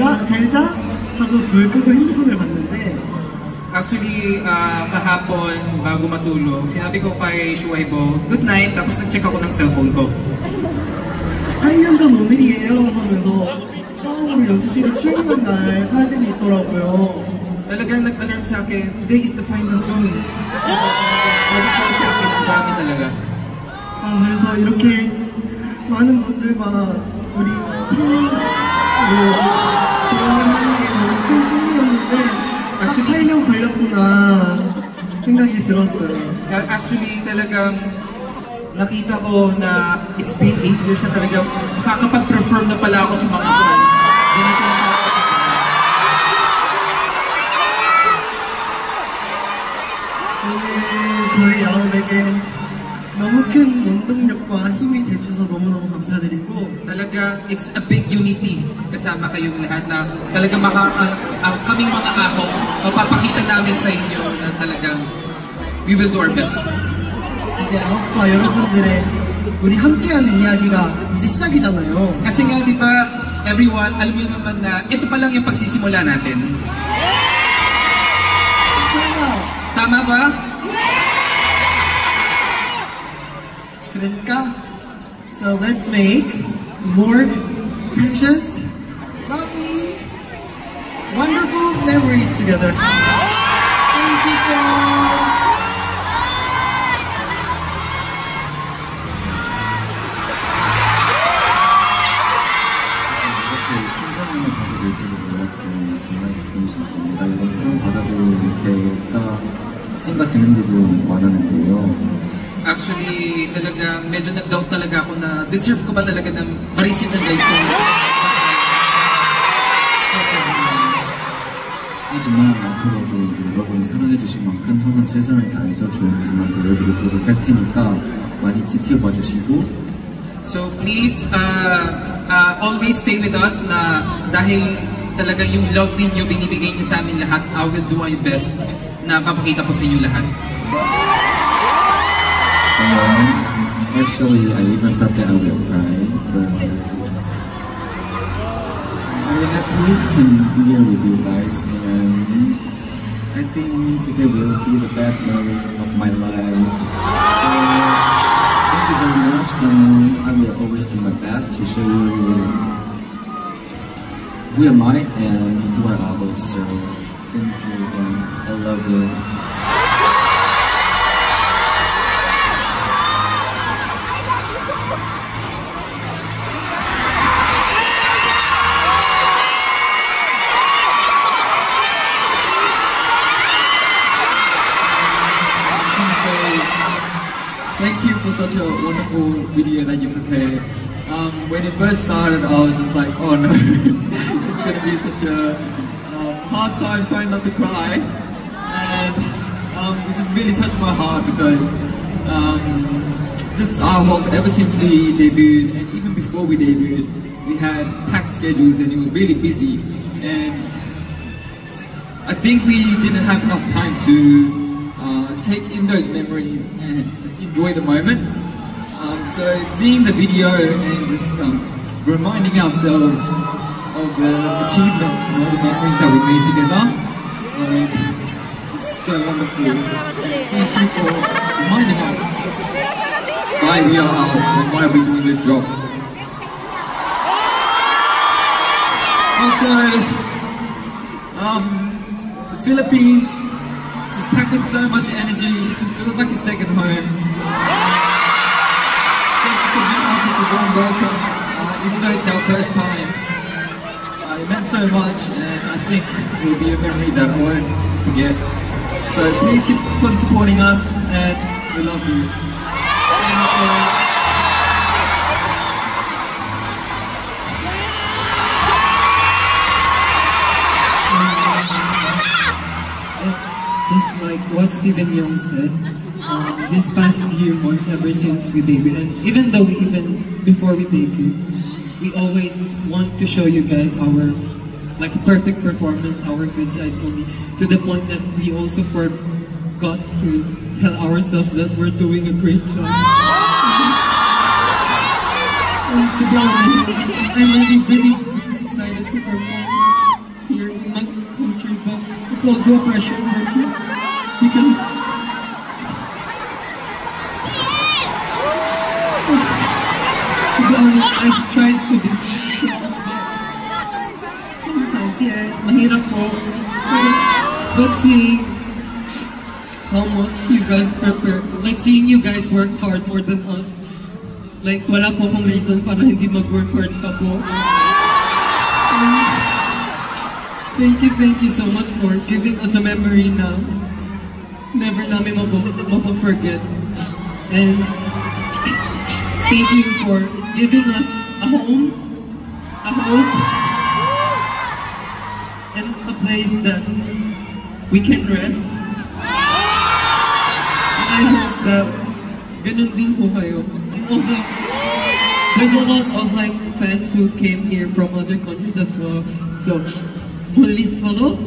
자? 하고 불 끄고 핸드폰을 봤는데 Actually, kahapon, bago matulog, sinabi ko kay Shuaibo, good night, tapos nag-check ako ng cellphone ko. 8년 전 오늘이에요 하면서 처음으로 연습실에 출근한 날 사진이 있더라고요. Talagang nag-alarm sa akin, today is the final soon. Nag-call sa akin, ang dami talaga. 그래서 이렇게 많은 분들과 우리 팀으로 공연하는 게 너무 큰 꿈이었는데 딱 8년 걸렸구나 생각이 들었어요. Actually, talagang nakita ko na it's been 8 years na talaga makakapag-perform na pala ako sa mga fans. Ganito na 오늘 저희 아홉에게 너무 큰 원동력과 힘이 되셔서 너무너무 감사드리고 talagang it's a big unity kasama kayong lahat na talagang kaming mga ahok mapapakita namin sa inyo na talagang we will do our best. 이제 아홉과 여러분들의 우리 함께하는 이야기가 이제 시작이잖아요. Kasi nga di ba everyone, alam niyo naman na ito pa lang yung pagsisimula natin. Tama ba? 그러니까, so let's make more precious, lovely, wonderful memories together. Thank you, God. 상을 받아들 줄도 몰랐고 정말 기분이 좋습니다. 이런 상을 받아들고 이렇게 딱 생각 드는 데도 많았는데요. Actually, talagang medyo nag-doubt talaga ako na deserve ko ba talaga ng marisin ng life ko. 하지만 앞으로도 이제 여러분이 사랑해주신 만큼 항상 최선을 다해서 좋은 모습만 보여드리도록 할 테니까 많이 지켜봐 주시고 So please, always stay with us na dahil talagang yung love ninyo binibigay niyo sa amin lahat, I will do my best na papakita ko sa inyo lahat. Actually, I even thought that I will cry, but I'm really happy to be here with you guys, and I think today will be the best memories of my life. So, thank you very much, and I will always do my best to show you who am I and who are others. So, thank you, and I love you. Thank you for such a wonderful video that you prepared. When it first started, I was just like, oh no, it's going to be such a hard time trying not to cry. And it just really touched my heart because just our whole, ever since we debuted and even before we debuted, we had packed schedules and it was really busy. And I think we didn't have enough time to take in those memories and just enjoy the moment. So seeing the video and just reminding ourselves of the achievements and all the memories that we made together is so wonderful. Thank you for reminding us why we are us and why we're doing this job. Also, the Philippines just packed with so much energy, it just feels like a second home. Thank you for giving us such a warm welcome, even though it's our first time. It meant so much, and I think it will be a memory that I won't forget. So please keep on supporting us, and we love you. Just like what Stephen Young said, this past few months ever since we debuted, and even though before we debuted, we always want to show you guys our like perfect performance, our good sides only, to the point that we also forgot to tell ourselves that we're doing a great job. And to be honest, I'm really excited to perform here in my country, but it's also a pressure for me because to be honest, I've tried to be strong, but sometimes, mahirap po. But seeing how much you guys prepare, like seeing you guys work hard more than us, like wala po akong reason para hindi mag-work hard pa po. Thank you so much for giving us a memory now. Never namin mapapagforget. And thank you for giving us a home, a hope, and a place that we can rest. And I hope that ganun din po kayo. And also, there's a lot of like fans who came here from other countries as well. So, 멀리서도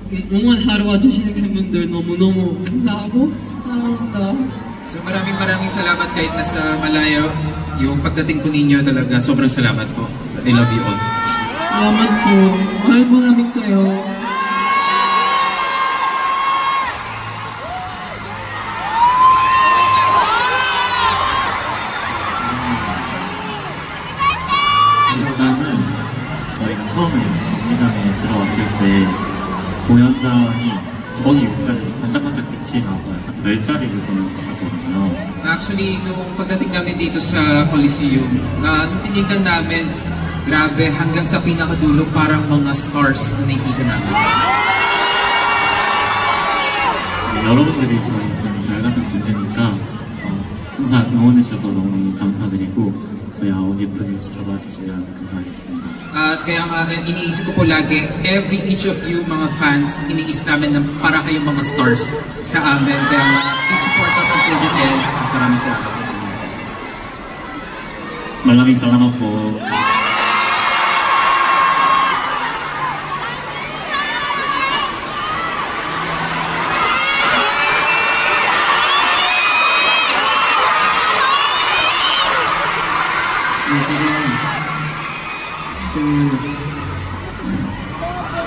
응원하러 와주시는 팬분들 너무너무 감사하고 사랑합니다. So maraming salamat kahit nasa malayo. Yung pagdating po ninyo talaga, sobrang salamat po. I love you all. Salamat po. Mahal po namin kayo. 일단은 저희가 처음에 경기장에 들어왔을 때 공연장이 저기 여기까지 반짝반짝 빛이 나서 약간 별자리를 보는 것 같거든요. Actually, nung pagdating namin dito sa Coliseum, nung tinignan namin, grabe, hanggang sa pinakadulo, parang mga stars na nakikita namin. 여러분들이 저희 별 같은 존재니까 항상 응원해주셔서 너무 감사드리고 저희 아홉 예쁘게 지켜봐 주시면 감사하겠습니다. At kaya nga, iniisip ko po lagi, each of you mga fans, iniisip namin na para kayong mga stars sa amin. Kaya nga, i-support us until the end. Maraming salamat po sa inyo. Maraming salamat po.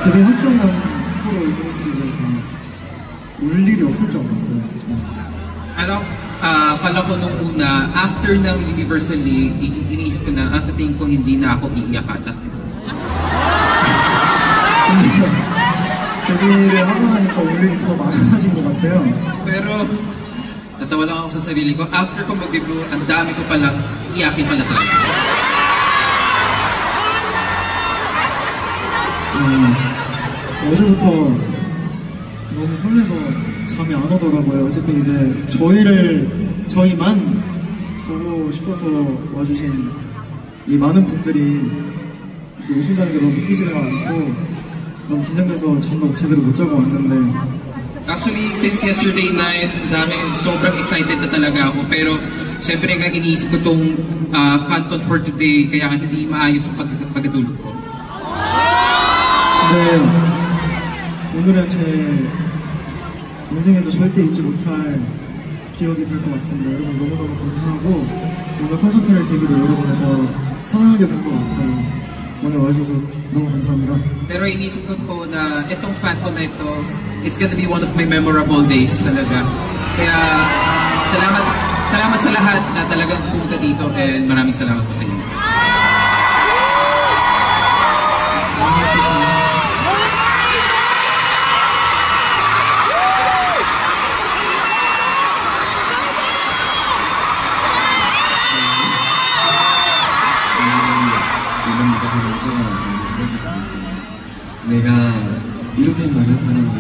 데뷔 확정난 후로 이 모습에 대해서 울 일이 없을 줄 알았어요. Ano, akala ko nung una, after ng Universally, iniisip ko na, sa tingin ko hindi na ako iiyak ata. 데뷔를 하고 나니까 울 일이 더 많아진 것 같아요. Pero, natawa lang ako sa sarili ko, after ko mag-debut, ang dami ko palang iyakin pala talaga. 어제부터 너무 설레서 잠이 안 오더라고요. 어쨌든 이제 저희만 보고 싶어서 와주신 이 많은 분들이 오신다는 게 너무 믿기지가 않고 너무 긴장돼서 잠도 제대로 못 자고 왔는데 Actually, since yesterday night, sobrang excited na talaga ako. Pero, syempre nga iniisip ko tong FanCon for today, kaya hindi maayos ang pagkatulog ko. 네, 오늘은 제 인생에서 절대 잊지 못할 기억이 될 것 같습니다. 여러분 너무너무 감사하고 오늘 콘서트를 계기로 여러분을 더 사랑하게 된 것 같아요. 오늘 와주셔서 너무 감사합니다. Pero inisip ko po na itong FanCon na ito, it's gonna be one of my memorable days talaga. Kaya salamat sa lahat na talagang pumunta dito and maraming salamat po sa inyo. 내가 이렇게 많은 사람들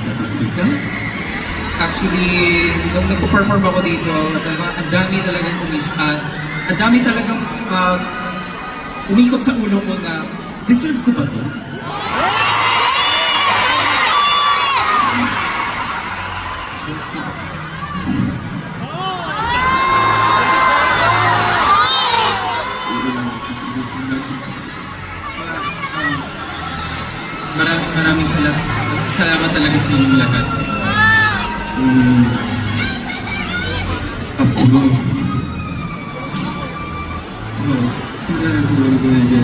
나도 들까? Actually, nung nagpo-perform ako dito, ang dami talagang umikot sa ulo ko na, deserve ko ba ito? Maraming salamat talaga sa inyong lahat. 앞으로 팀장에서 여러분에게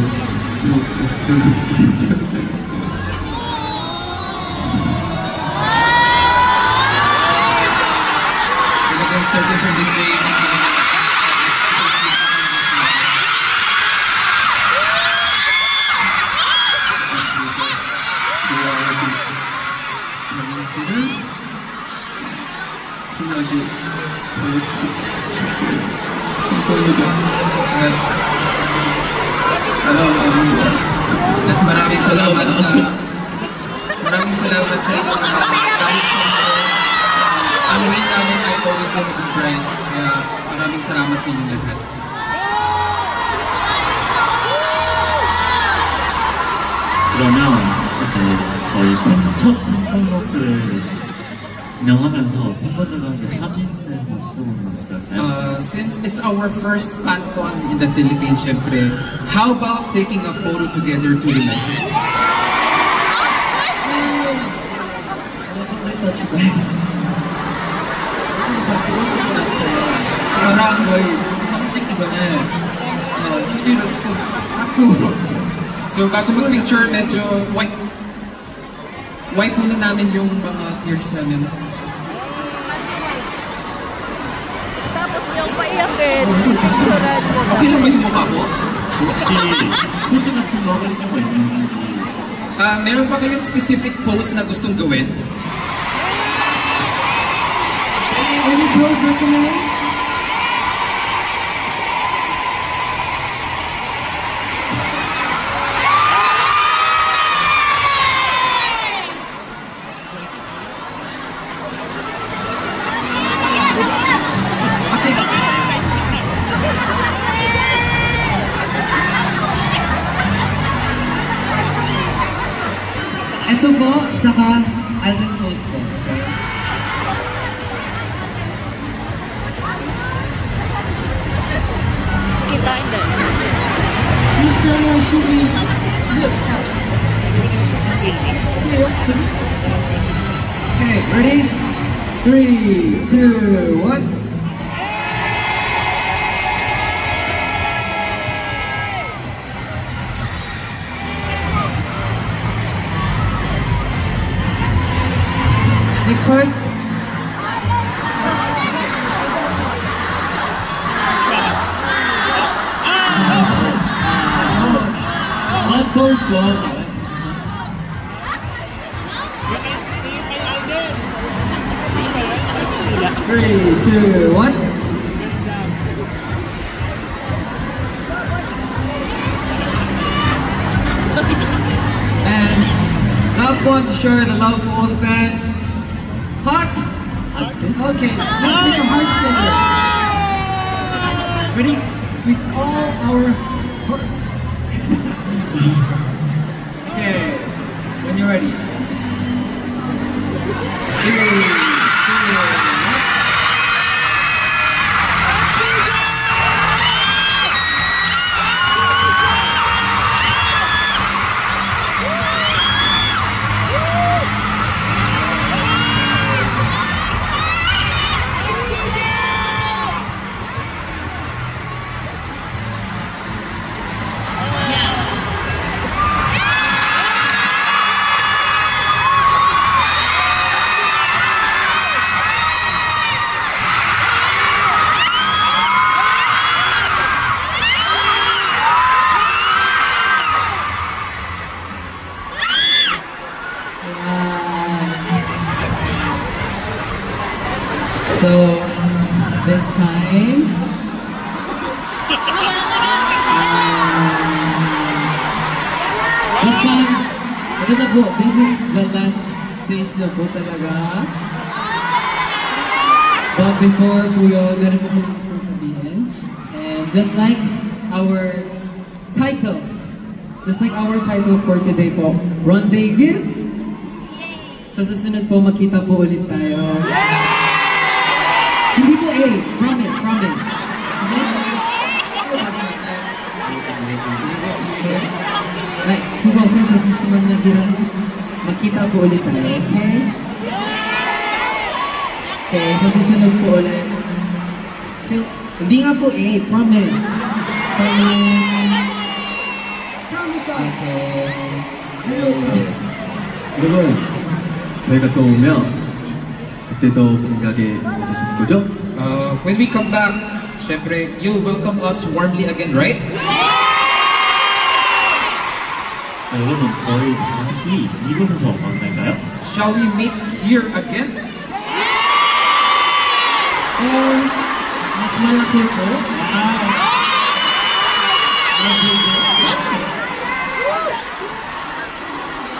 또 베스트 Talagang starting from this day, 친하게 해주셨어요. 감사합니다. I love everyone. at maraming salamat sa inyo lahat. Kahit ang way namin ay always gonna be bright. Kaya maraming salamat sa inyong lahat. 그러면 이제 저희 첫 콘서트를 진행하면서 팬분들과 함께 사진을 한번 찍어보는 건 어떨까요? Since it's our first FanCon in the Philippines, syempre, how about taking a photo together to remember? 저랑 거의 사진 찍기 전에 휴지로 조금 닦고 So bago mag-picture, medyo wipe muna namin yung mga tears namin. Tapos yung paiyakin, picturean nyo. Okay lang ba yung mukha ko? 혹시 포즈 같은 거 하고 싶은 거 있는지 Meron pa kayong specific pose na gustong gawin? Any pose recommend? Ito po, tsaka Alvin Post po. Kita hindi. Miss Perla, should we look at? Okay, ready? 3, 2, 1. Next part. One pose po. 3, 2, 1. And last one to share the love for all the fans. Heart. Okay, let's make a heart together. Ready? With all our hearts. Okay. When you're ready. 3, 2, 1. So this time, ito na po, this is the last stage na po talaga. But before po yun, meron po kami gusto sabihin. And just like our title for today po, Rendezvous. Sa susunod po, makita po ulit tayo. Hindi po A, promise. Like, kung sa susunod na gira, makita po ulit tayo, okay? Okay, sa susunod po ulit. So, hindi nga po A, promise. Promise us. Okay. 여러분, 저희가 또 오면 그때도 공개하게 해주실 거죠? When we come back, syempre, you'll welcome us warmly again, right? 여러분 저희 다시 이곳에서 만날까요? Shall we meet here again? Mas malaki po.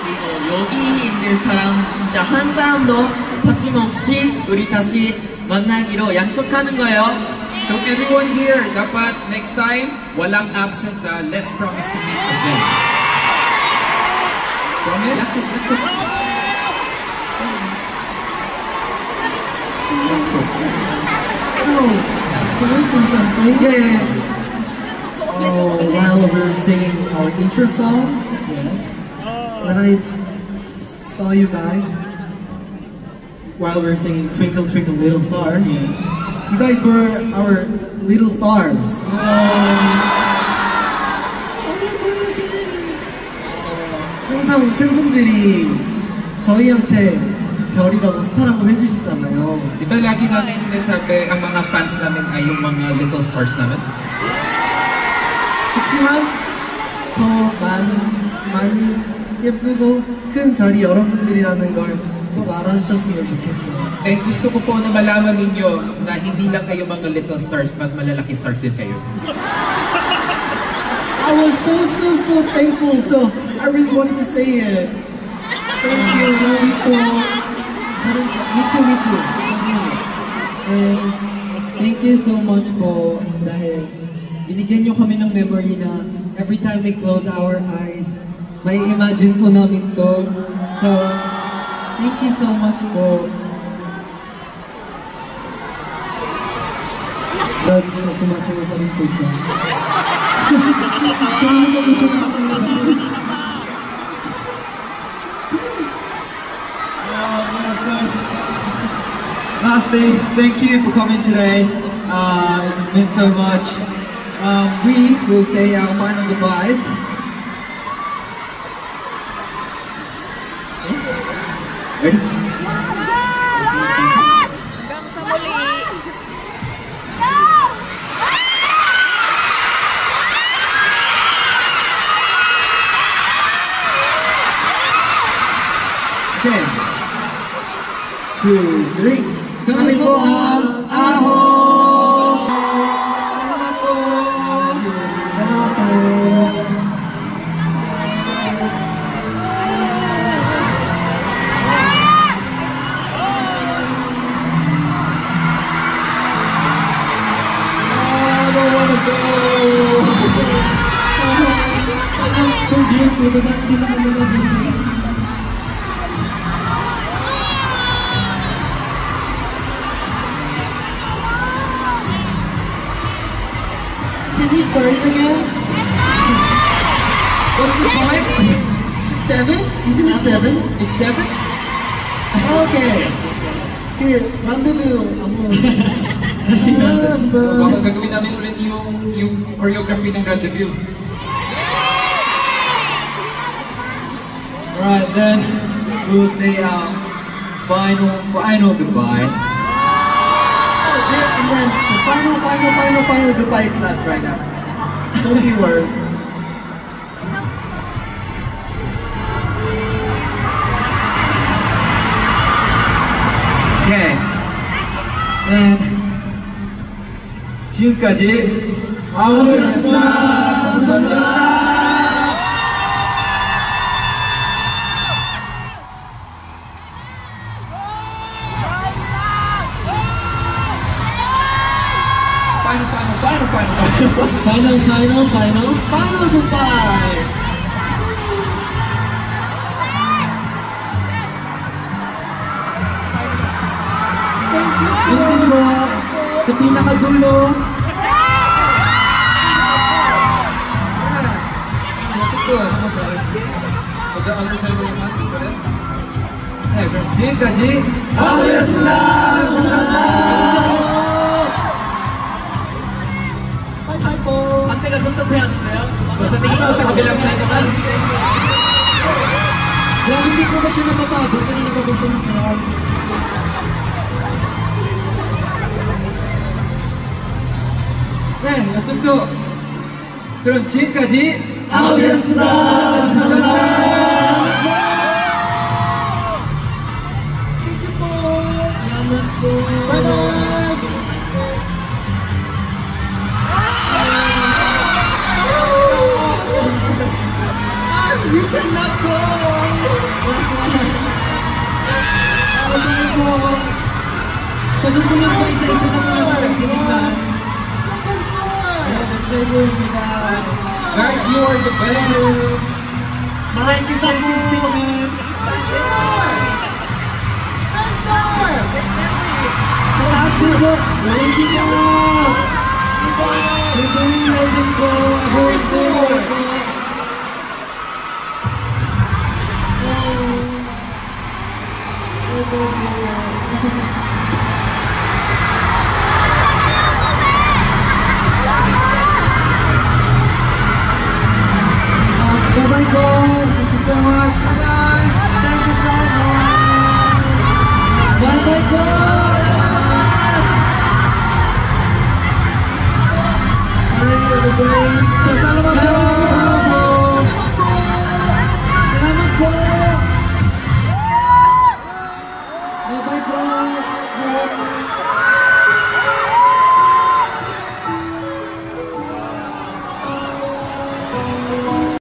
그리고 여기 있는 사람 진짜 한 사람도 거침없이 우리 다시 만나기로 약속하는 거예요. So everyone here, dapat next time, walang absent na let's promise to meet again. Promise? Yakso. Oh, can I say something? Yeah. Oh, while we're singing our intro song, Yes. when I saw you guys, while we're singing Twinkle Twinkle Little Stars, you guys were our little stars. 항상 팬분들이 저희한테 별이라고 스타라고 해주시잖아요. Di ba lagi namin sinasabi ang mga fans namin ay yung mga little stars namin? 그렇지만 더 많이 예쁘고 큰 별이 여러분들이라는 걸 꼭 알아주셨으면 좋겠어요. Eh gusto ko po na malaman ninyo na hindi lang kayo mga little stars, but malalaki stars din kayo. I was so thankful, so I really wanted to say it. Thank you, love you all. Me too. And thank you so much po dahil binigyan niyo kami ng memory na every time we close our eyes, may imagine po namin to. So, thank you so much po. Love you, sumasayo pa rin po siya. Lastly, thank you for coming today. It's meant so much. We will say our final goodbyes. Ready? Hanggang sa muli. Okay. 2, 3. Kami po ang Aho! Salamat po! Salamat po. I don't wanna go! Ang dear po, kasi hindi na kami nag-isip. Can we start it again? What's the time? 7? Isn't it 7? It's 7? Okay. 그 란데부 안무. So baka gagawin namin ulit yung choreography ng rendezvous. Alright, then we'll say our final goodbye. And then the final goodbye is left right now. Don't be worried. Okay. And 지금까지 아우였습니다. 감사합니다. Final goodbye. Thank you. Thank you po. Sa pinakadulo. So the other side of the mat, right? 네, 그럼 지금까지 아우였습니다. 감사합니다. Bye po. Ante가 섭섭해하는데요? So sa tingin ko sa kabilang side naman, Grabe, hindi po ba siya napapagod? Kanina pa ba siya nasarap? 네, 이쪽도 그럼 지금까지 아우였습니다. 감사합니다. Thank you po. Salamat po. Bye bye. You cannot go. Salamat po. Sa susunod po, isa-isa na po naman pagtitipan. Second floor. guys, you are the best. Mahal kita po. Third floor. Sa taas po po. Thank you po. You're doing legend po. Third floor po. Bye-bye po. Thank you so so much. Bye-bye. Thank you so much. Bye-bye po. Bye, everybody. Kasama mo.